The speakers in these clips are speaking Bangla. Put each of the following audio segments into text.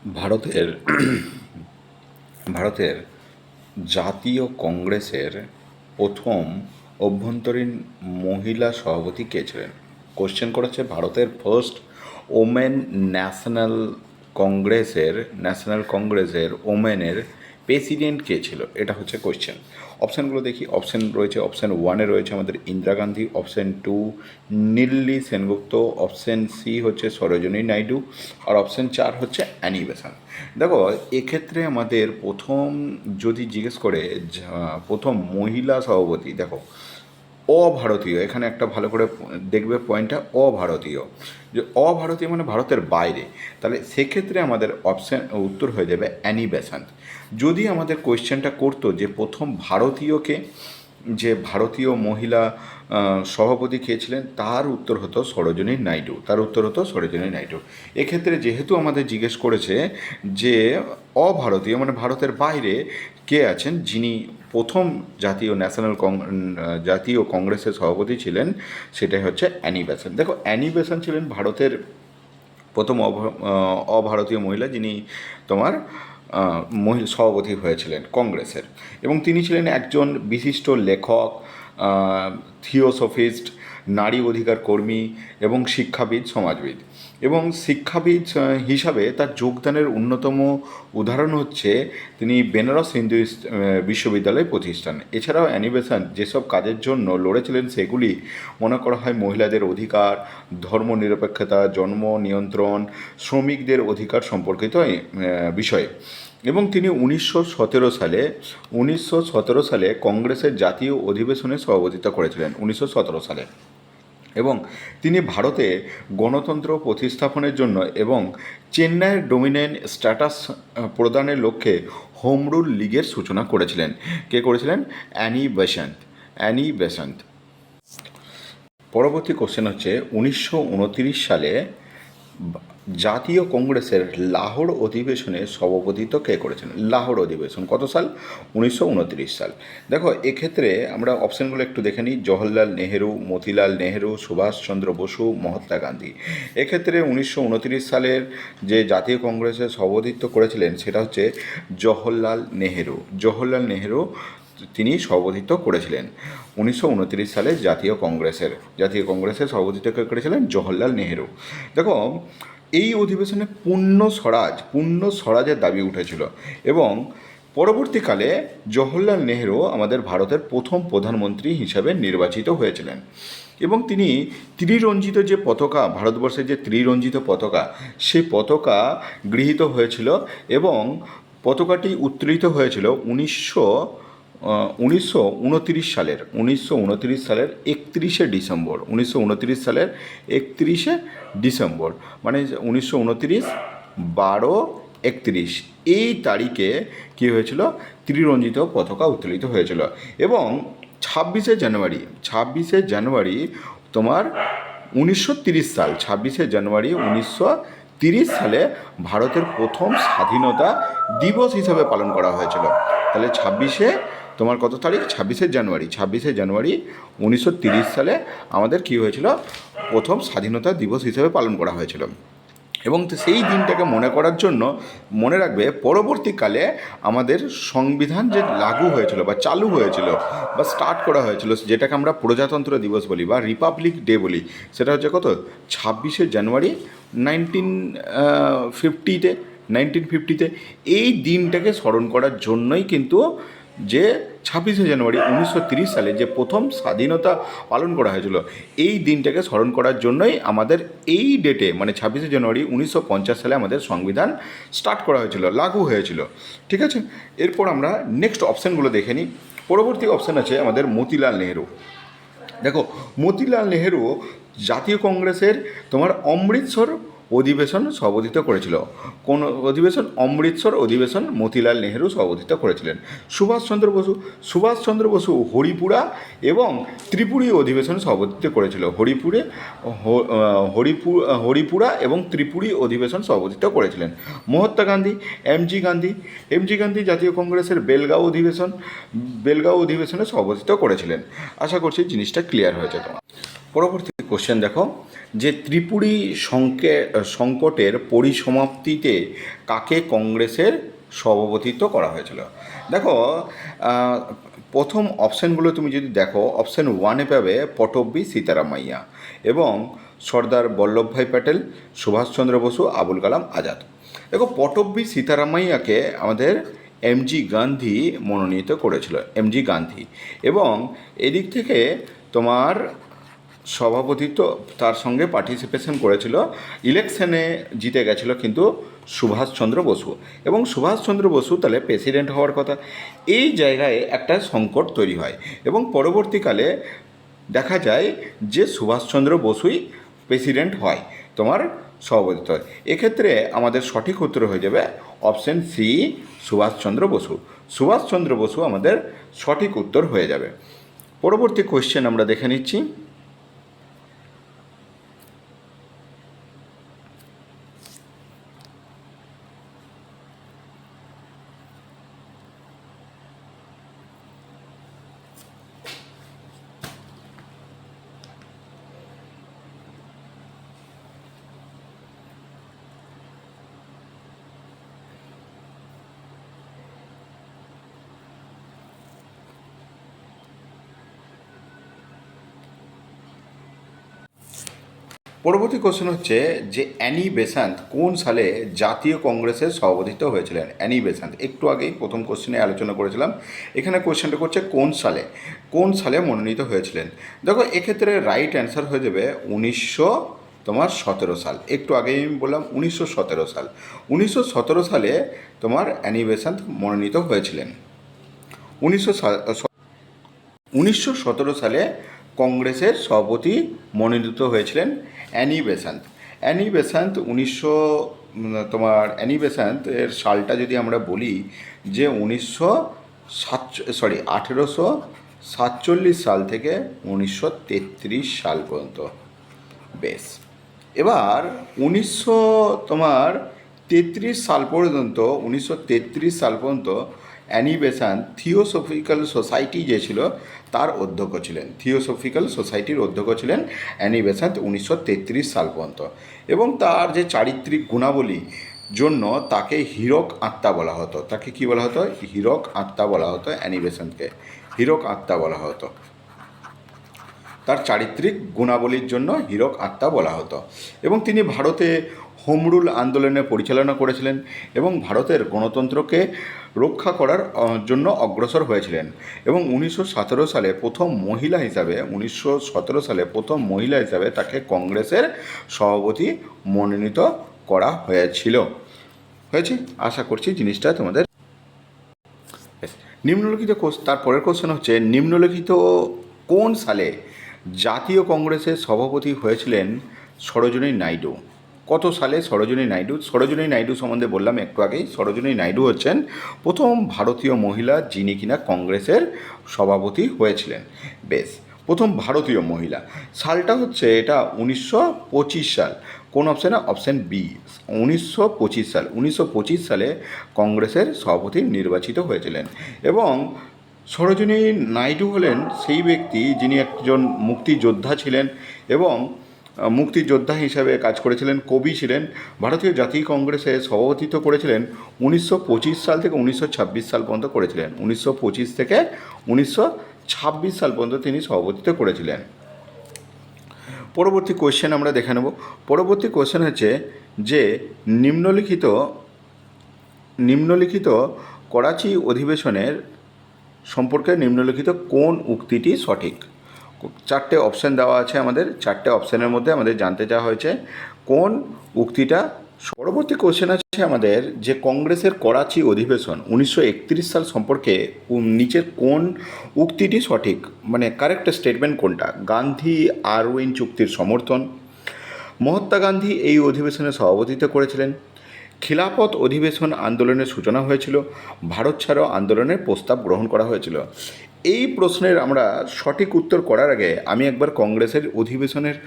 ভারতের ভারতের জাতীয় কংগ্রেসের প্রথম অভ্যন্তরীণ মহিলা সভাপতি কে ছিলেন? কোশ্চেন করেছে ভারতের ফার্স্ট ওমেন ন্যাশনাল কংগ্রেসের ওমেনের প্রেসিডেন্ট কে ছিল, এটা হচ্ছে কোশ্চেন। অপশানগুলো দেখি। অপশান রয়েছে, অপশান ওয়ানে রয়েছে আমাদের Indira Gandhi, option two Nellie Sengupta, option C হচ্ছে সরোজিনী নাইডু, আর অপশান চার হচ্ছে অ্যানি বেসান্ট। দেখো, এক্ষেত্রে আমাদের প্রথম যদি জিজ্ঞেস করে প্রথম মহিলা সভাপতি, দেখো অভারতীয়, এখানে একটা ভালো করে দেখবে পয়েন্টটা, অভারতীয়। যে অভারতীয় মানে ভারতের বাইরে, তাহলে সেক্ষেত্রে আমাদের অপশান উত্তর হয়ে যাবে অ্যানি বেসান্ট। যদি আমাদের কোয়েশ্চেনটা করতো যে প্রথম ভারতীয়কে, যে ভারতীয় মহিলা সভাপতি কে ছিলেন, তার উত্তর হতো সরোজিনী নাইডু। এক্ষেত্রে যেহেতু আমাদের জিজ্ঞেস করেছে যে অভারতীয় মানে ভারতের বাইরে কে আছেন যিনি প্রথম জাতীয় কংগ্রেসের সভাপতি ছিলেন, সেটাই হচ্ছে অ্যানি বেসান্ট। দেখো, অ্যানি বেসান্ট ছিলেন ভারতের প্রথম অভারতীয় মহিলা যিনি তোমার সভাপতি হয়েছিলেন কংগ্রেসের, এবং তিনি ছিলেন একজন বিশিষ্ট লেখক, থিওসফিস্ট, নারী অধিকার কর্মী এবং শিক্ষাবিদ, সমাজবিদ। এবং শিক্ষাবিদ হিসাবে তার যোগদানের অন্যতম উদাহরণ হচ্ছে তিনি বেনারস হিন্দু বিশ্ববিদ্যালয় প্রতিষ্ঠান। এছাড়াও অ্যানি বেসান্ট যেসব কাজের জন্য লড়েছিলেন সেগুলি মনে করা হয় মহিলাদের অধিকার, ধর্মনিরপেক্ষতা, জন্ম নিয়ন্ত্রণ, শ্রমিকদের অধিকার সম্পর্কিত বিষয়ে। এবং তিনি 1917 সালে কংগ্রেসের জাতীয় অধিবেশনে সভাপতিত্ব করেছিলেন, 1917 সালে। এবং তিনি ভারতে গণতন্ত্র প্রতিস্থাপনের জন্য এবং চেন্নাইয়ের ডোমিনেন্ট স্ট্যাটাস প্রদানের লক্ষ্যে হোম রুল লীগের সূচনা করেছিলেন। কে করেছিলেন? Annie Besant. পরবর্তী কোশ্চেন হচ্ছে 1929 সালে জাতীয় কংগ্রেসের লাহোর অধিবেশনে সভাপতিত্ব কে করেছেন? লাহোর অধিবেশন কত সাল? 1929 সাল। দেখো, এক্ষেত্রে আমরা অপশানগুলো একটু দেখে নিই। জওহরলাল নেহেরু, মতিলাল নেহেরু, সুভাষচন্দ্র বসু, মহাত্মা গান্ধী। এক্ষেত্রে 1929 সালের যে জাতীয় কংগ্রেসের সভাপতিত্ব করেছিলেন সেটা হচ্ছে জওহরলাল নেহেরু তিনি সভাপতিত্ব করেছিলেন 1929 সালে জাতীয় কংগ্রেসের সভাপতিত্ব করেছিলেন জওহরলাল নেহেরু। দেখো, এই অধিবেশনে পূর্ণ স্বরাজের দাবি উঠেছিল এবং পরবর্তীকালে জওহরলাল নেহেরু আমাদের ভারতের প্রথম প্রধানমন্ত্রী হিসাবে নির্বাচিত হয়েছিলেন। এবং তিনি ত্রিরঞ্জিত যে পতাকা, ভারতবর্ষের যে ত্রিরঞ্জিত পতাকা, সেই পতাকা গৃহীত হয়েছিল এবং পতাকাটি উত্তোলিত হয়েছিল 1929 সালের 31শে ডিসেম্বর, মানে 1929-12-31 এই তারিখে কী হয়েছিল? ত্রিরঞ্জিত পতাকা উত্তোলিত হয়েছিল। এবং 26শে জানুয়ারি তোমার 26শে জানুয়ারি 1930 সালে ভারতের প্রথম স্বাধীনতা দিবস হিসাবে পালন করা হয়েছিল। তাহলে তোমার কত তারিখ? 26শে জানুয়ারি 1930 সালে আমাদের কী হয়েছিল? প্রথম স্বাধীনতা দিবস হিসেবে পালন করা হয়েছিল। এবং সেই দিনটাকে মনে করার জন্য মনে রাখবে, পরবর্তীকালে আমাদের সংবিধান যে লাগু হয়েছিল বা চালু হয়েছিল বা স্টার্ট করা হয়েছিল, যেটাকে আমরা প্রজাতন্ত্র দিবস বলি বা রিপাবলিক ডে বলি, সেটা হচ্ছে কত? 26শে জানুয়ারি 1950-তে। এই দিনটাকে স্মরণ করার জন্যই কিন্তু যে 26শে জানুয়ারি 1930 সালে যে প্রথম স্বাধীনতা পালন করা হয়েছিল, এই দিনটাকে স্মরণ করার জন্যই আমাদের এই ডেটে মানে 26শে জানুয়ারি 1950 সালে আমাদের সংবিধান স্টার্ট করা হয়েছিল, লাগু হয়েছিল। ঠিক আছে, এরপর আমরা নেক্সট অপশানগুলো দেখে নিই। পরবর্তী অপশান আছে আমাদের মতিলাল নেহেরু। দেখো, মতিলাল নেহেরু জাতীয় কংগ্রেসের তোমার অমৃতসর অধিবেশন সভাপতিত্ব করেছিল। কোন অধিবেশন? অমৃতসর অধিবেশন মতিলাল নেহেরু সভাপতিত্ব করেছিলেন। সুভাষচন্দ্র বসু হরিপুরা এবং ত্রিপুরী অধিবেশন সভাপতিত্ব করেছিল। হরিপুরা এবং ত্রিপুরী অধিবেশন সভাপতিত্ব করেছিলেন। মহাত্মা গান্ধী, এমজি গান্ধী জাতীয় কংগ্রেসের বেলগাঁও অধিবেশনে সভাপতিত্ব করেছিলেন। আশা করছি জিনিসটা ক্লিয়ার হয়েছে তোমার। পরবর্তী কোশ্চেন দেখো, যে ত্রিপুরী সংকটের পরিসমাপ্তিতে কাকে কংগ্রেসের সভাপতিত্ব করা হয়েছিল? দেখো, প্রথম অপশানগুলো তুমি যদি দেখো, অপশান ওয়ানে পাবে পটব্বী সীতারামাইয়া এবং সর্দার বল্লভভাই প্যাটেল, সুভাষচন্দ্র বসু, আবুল কালাম আজাদ। দেখো, পটব্বী সীতারামাইয়াকে আমাদের এমজি গান্ধী মনোনীত করেছিল, এমজি গান্ধী। এবং এদিক থেকে তোমার সভাপতিত্ব, তার সঙ্গে পার্টিসিপেশন করেছিল, ইলেকশনে জিতে গেছিল কিন্তু সুভাষচন্দ্র বসু। এবং সুভাষচন্দ্র বসু তাহলে প্রেসিডেন্ট হওয়ার কথা। এই জায়গায় একটা সংকট তৈরি হয় এবং পরবর্তীকালে দেখা যায় যে সুভাষচন্দ্র বসুই প্রেসিডেন্ট হয়, তোমার সভাপতিত্ব হয়। এক্ষেত্রে আমাদের সঠিক উত্তর হয়ে যাবে অপশন সি, সুভাষচন্দ্র বসু। সুভাষচন্দ্র বসু আমাদের সঠিক উত্তর হয়ে যাবে। পরবর্তী কোয়েশ্চেন আমরা দেখে নিচ্ছি। পরবর্তী কোশ্চেন হচ্ছে যে অ্যানি বেসান্ত কোন সালে জাতীয় কংগ্রেসের সভাপতিত্ব হয়েছিলেন? অ্যানি বেসান্ত একটু আগেই প্রথম কোশ্চেনে আলোচনা করেছিলাম। এখানে কোশ্চেনটা করছে কোন সালে মনোনীত হয়েছিলেন। দেখো, এক্ষেত্রে রাইট অ্যান্সার হয়ে যাবে 1917 সাল। একটু আগেই আমি বললাম 1917 সাল। 1917 সালে তোমার অ্যানি বেসান্ত মনোনীত হয়েছিলেন। 1917 সালে কংগ্রেসের সভাপতি মনোনীত হয়েছিলেন অ্যানি বেসান্ত। অ্যানি বেসান্ত এর সালটা যদি আমরা বলি যে 1847 সাল থেকে 1933 সাল পর্যন্ত। বেশ, এবার 1933 সাল পর্যন্ত অ্যানি বেসান্ত থিওসফিক্যাল সোসাইটি যে ছিল তার অধ্যক্ষ ছিলেন। থিওসফিক্যাল সোসাইটির অধ্যক্ষ ছিলেন অ্যানি বেসান্ত 1933 সাল পর্যন্ত। এবং তার যে চারিত্রিক গুণাবলী জন্য তাকে হীরক আত্মা বলা হতো। তাকে কি বলা হতো? হীরক আত্মা বলা হতো। অ্যানি বেসান্তকে হীরক আত্মা বলা হতো। তার চারিত্রিক গুণাবলীর জন্য হীরক আত্মা বলা হতো। এবং তিনি ভারতে হোম রুল আন্দোলনের পরিচালনা করেছিলেন এবং ভারতের গণতন্ত্রকে রক্ষা করার জন্য অগ্রসর হয়েছিলেন। এবং 1917 সালে প্রথম মহিলা হিসাবে তাকে কংগ্রেসের সভাপতি মনোনীত করা হয়েছে। আশা করছি জিনিসটা তোমাদের। নিম্নলিখিত তারপরের কোশ্চেন হচ্ছে, নিম্নলিখিত কোন সালে জাতীয় কংগ্রেসের সভাপতি হয়েছিলেন সরোজিনী নাইডু? কত সালে সরোজিনী নাইডু সম্বন্ধে বললাম একটু আগেই। সরোজিনী নাইডু হচ্ছেন প্রথম ভারতীয় মহিলা যিনি কিনা কংগ্রেসের সভাপতি হয়েছিলেন। বেশ, প্রথম ভারতীয় মহিলা। সালটা হচ্ছে এটা 1925 সাল। কোন অপশানে? অপশান বি, 1925 সাল। 1925 সালে কংগ্রেসের সভাপতি নির্বাচিত হয়েছিলেন। এবং সরোজিনী নাইডু হলেন সেই ব্যক্তি যিনি একজন মুক্তিযোদ্ধা ছিলেন এবং মুক্তিযোদ্ধা হিসাবে কাজ করেছিলেন, কবি ছিলেন। ভারতীয় জাতীয় কংগ্রেসে সভাপতিত্ব করেছিলেন 1925 সাল থেকে 1926 সাল পর্যন্ত করেছিলেন। 1925 থেকে 1926 সাল পর্যন্ত তিনি সভাপতিত্ব করেছিলেন। পরবর্তী কোয়েশ্চেন আমরা দেখে নেব। পরবর্তী কোয়েশ্চেন হচ্ছে যে নিম্নলিখিত করাচি অধিবেশনের সম্পর্কে নিম্নলিখিত কোন উক্তিটি সঠিক? চারটে অপশান দেওয়া আছে আমাদের। চারটে অপশানের মধ্যে আমাদের জানতে চাওয়া হয়েছে কোন উক্তিটা। পরবর্তী কোশ্চেন আছে আমাদের যে কংগ্রেসের করাচি অধিবেশন 1931 সাল সম্পর্কে নিচের কোন উক্তিটি সঠিক, মানে কারেক্ট স্টেটমেন্ট কোনটা? গান্ধী আরউইন চুক্তির সমর্থন, মহাত্মা গান্ধী এই অধিবেশনে সভাপতিত্ব করেছিলেন, খিলাফত অধিবেশন আন্দোলনের সূচনা হয়েছিল, ভারত ছাড়ো আন্দোলনের প্রস্তাব গ্রহণ করা হয়েছিল। এই প্রশ্নের আমরা সঠিক উত্তর করার আগে আমি একবার কংগ্রেসের অধিবেশনের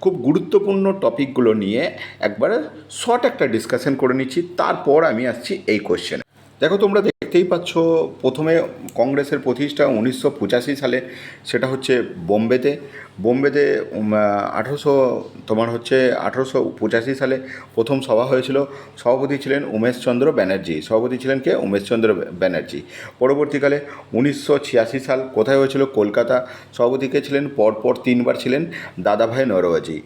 খুব গুরুত্বপূর্ণ টপিকগুলো নিয়ে একবার শর্ট একটা ডিসকাশন করে নিচ্ছি, তারপর আমি আসছি এই কোশ্চেনে। দেখো, তোমরা দেখতেই পাচ্ছ প্রথমে কংগ্রেসের প্রতিষ্ঠা 1985 সালে, সেটা হচ্ছে বোম্বেতে। বোম্বেতে 1885 সালে প্রথম সভা হয়েছিল। সভাপতি ছিলেন উমেশচন্দ্র ব্যানার্জি। সভাপতি ছিলেন কে? উমেশচন্দ্র ব্যানার্জি। পরবর্তীকালে 1986 সাল কোথায় হয়েছিল? কলকাতা। সভাপতি কে ছিলেন? পরপর 3বার ছিলেন দাদাভাই নওরোজি।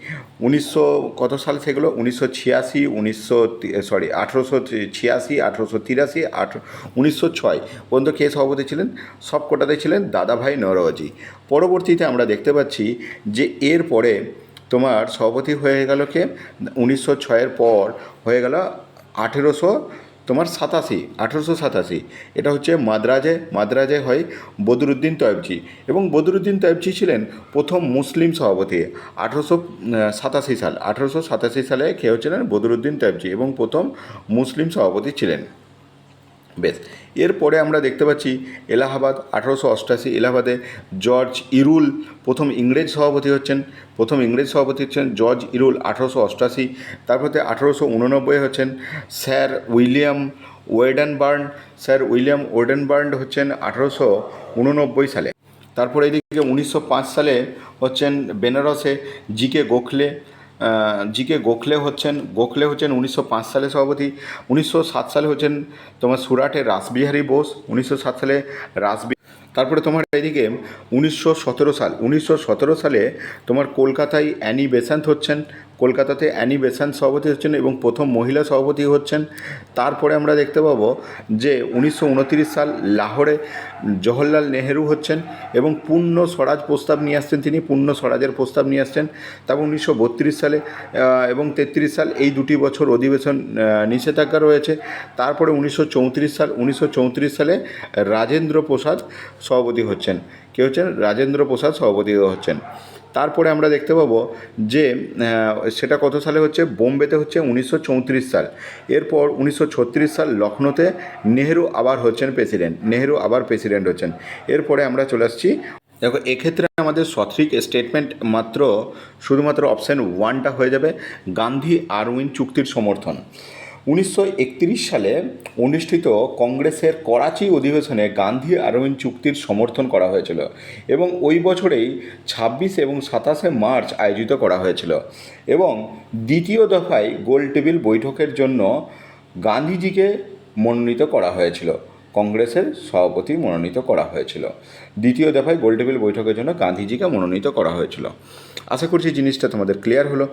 কত সাল সেগুলো? 1986, 1886, 1883, 1906 পর্যন্ত কে সভাপতি ছিলেন? সব কোটাতে ছিলেন দাদাভাই নওরোজি। পরবর্তীতে আমরা দেখতে পাচ্ছি যে এর পরে তোমার সভাপতি হয়ে গেল কে? 1906-এর পর হয়ে গেল 1887। এটা হচ্ছে মাদ্রাজে হয় বদরুদ্দিন তয়েবজি। এবং বদরুদ্দিন তয়েবজি ছিলেন প্রথম মুসলিম সভাপতি। 1887 সালে কে হচ্ছিলেন? বদরুদ্দিন তয়েবজি, এবং প্রথম মুসলিম সভাপতি ছিলেন। বেশ, এরপরে আমরা দেখতে পাচ্ছি এলাহাবাদ 1888। এলাহাবাদে জর্জ ইরুল প্রথম ইংরেজ সভাপতি হচ্ছেন। জর্জ ইরুল 1888। তারপরে 1889 হচ্ছেন স্যার উইলিয়াম ওয়েডেনবার্ন হচ্ছেন 1889 সালে। তারপরে এদিকে 1905 সালে হচ্ছেন বেনারসে জি কে গোখলে হচ্ছেন 1905 সালে সভাপতি। 1907 সালে হচ্ছেন তোমার সুরাটে রাসবিহারী বোস। 1907 সালে তারপরে তোমার এদিকে 1917 সালে তোমার কলকাতায় অ্যানি বেসান্ত হচ্ছেন। কলকাতাতে অ্যানি বেসান্ত সভাপতি হচ্ছেন এবং প্রথম মহিলা সভাপতি হচ্ছেন। তারপরে আমরা দেখতে পাবো যে 1929 সাল লাহোরে জওহরলাল নেহেরু হচ্ছেন এবং পূর্ণ স্বরাজ প্রস্তাব নিয়ে আসছেন। তিনি পূর্ণ স্বরাজের প্রস্তাব নিয়ে আসছেন। তারপর 1932 সালে এবং 33 সাল এই দুটি বছর অধিবেশন নিষেধাজ্ঞা রয়েছে। তারপরে 1934 সালে রাজেন্দ্র প্রসাদ সভাপতি হচ্ছেন। কে হচ্ছেন? রাজেন্দ্র প্রসাদ সভাপতি হচ্ছেন। তারপরে আমরা দেখতে পাবো যে সেটা কত সালে হচ্ছে? বোম্বেতে হচ্ছে 1934 সাল। এরপর 1936 সাল লখনৌতে নেহেরু আবার প্রেসিডেন্ট হচ্ছেন। এরপরে আমরা চলে আসছি, দেখো এক্ষেত্রে আমাদের সঠিক স্টেটমেন্ট শুধুমাত্র অপশান 1টা হয়ে যাবে, গান্ধী আরউইন চুক্তির সমর্থন। 1931 সালে অনুষ্ঠিত কংগ্রেসের করাচি অধিবেশনে গান্ধী আরউইন চুক্তির সমর্থন করা হয়েছিল এবং ওই বছরেই 26 এবং 27 মার্চ আয়োজিত করা হয়েছিল। এবং দ্বিতীয় দফায় গোলটেবিল বৈঠকের জন্য গান্ধীজিকে মনোনীত করা হয়েছিল। কংগ্রেসের সভাপতি মনোনীত করা হয়েছিল। দ্বিতীয় দফায় গোলটেবিল বৈঠকের জন্য গান্ধীজিকে মনোনীত করা হয়েছিল। আশা করছি জিনিসটা তোমাদের ক্লিয়ার হলো।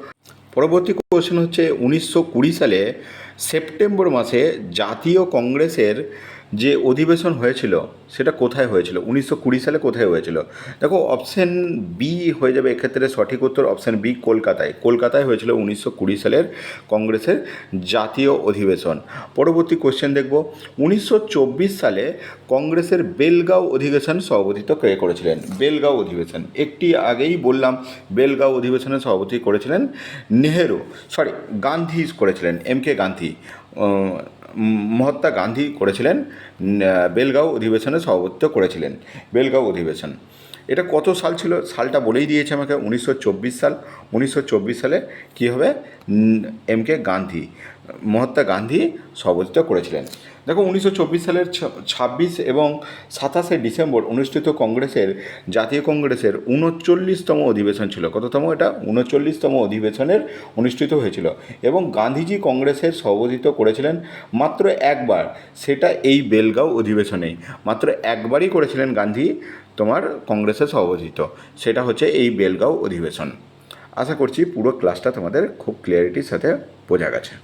পরবর্তী কোশ্চেন হচ্ছে 1920 সালে সেপ্টেম্বর মাসে জাতীয় কংগ্রেসের যে অধিবেশন হয়েছিল সেটা কোথায় হয়েছিল? 1920 সালে কোথায় হয়েছিল? দেখো অপশান বি হয়ে যাবে এক্ষেত্রে সঠিক উত্তর। অপশান বি কলকাতায় হয়েছিল 1920 সালের কংগ্রেসের জাতীয় অধিবেশন। পরবর্তী কোশ্চেন দেখব, 1924 সালে কংগ্রেসের বেলগাঁও অধিবেশন সভাপতিত্ব কে করেছিলেন? বেলগাঁও অধিবেশন একটি আগেই বললাম, বেলগাঁও অধিবেশনের সভাপতি করেছিলেন গান্ধী করেছিলেন। MK গান্ধী, মহাত্মা গান্ধী করেছিলেন বেলগাঁও অধিবেশনে সভাপতিত্ব করেছিলেন। বেলগাঁও অধিবেশন এটা কত সাল ছিল? সালটা বলেই দিয়েছে আমাকে, 1924 সাল। 1924 সালে কী হবে? মহাত্মা গান্ধী সভাপতিত্ব করেছিলেন। দেখো 1924 সালের 26 এবং 27 ডিসেম্বর অনুষ্ঠিত জাতীয় কংগ্রেসের 39তম অধিবেশন ছিল। কততম? এটা 39তম অধিবেশনের অনুষ্ঠিত হয়েছিল এবং গান্ধীজি কংগ্রেসের সভাপতিত্ব করেছিলেন মাত্র একবার, সেটা এই বেলগাঁও অধিবেশনেই। মাত্র একবারই করেছিলেন গান্ধী তোমার কংগ্রেসের সভাপতিত্ব, সেটা হচ্ছে এই বেলগাঁও অধিবেশন। আশা করছি পুরো ক্লাসটা তোমাদের খুব ক্লিয়ারিটির সাথে বোঝা গেছে।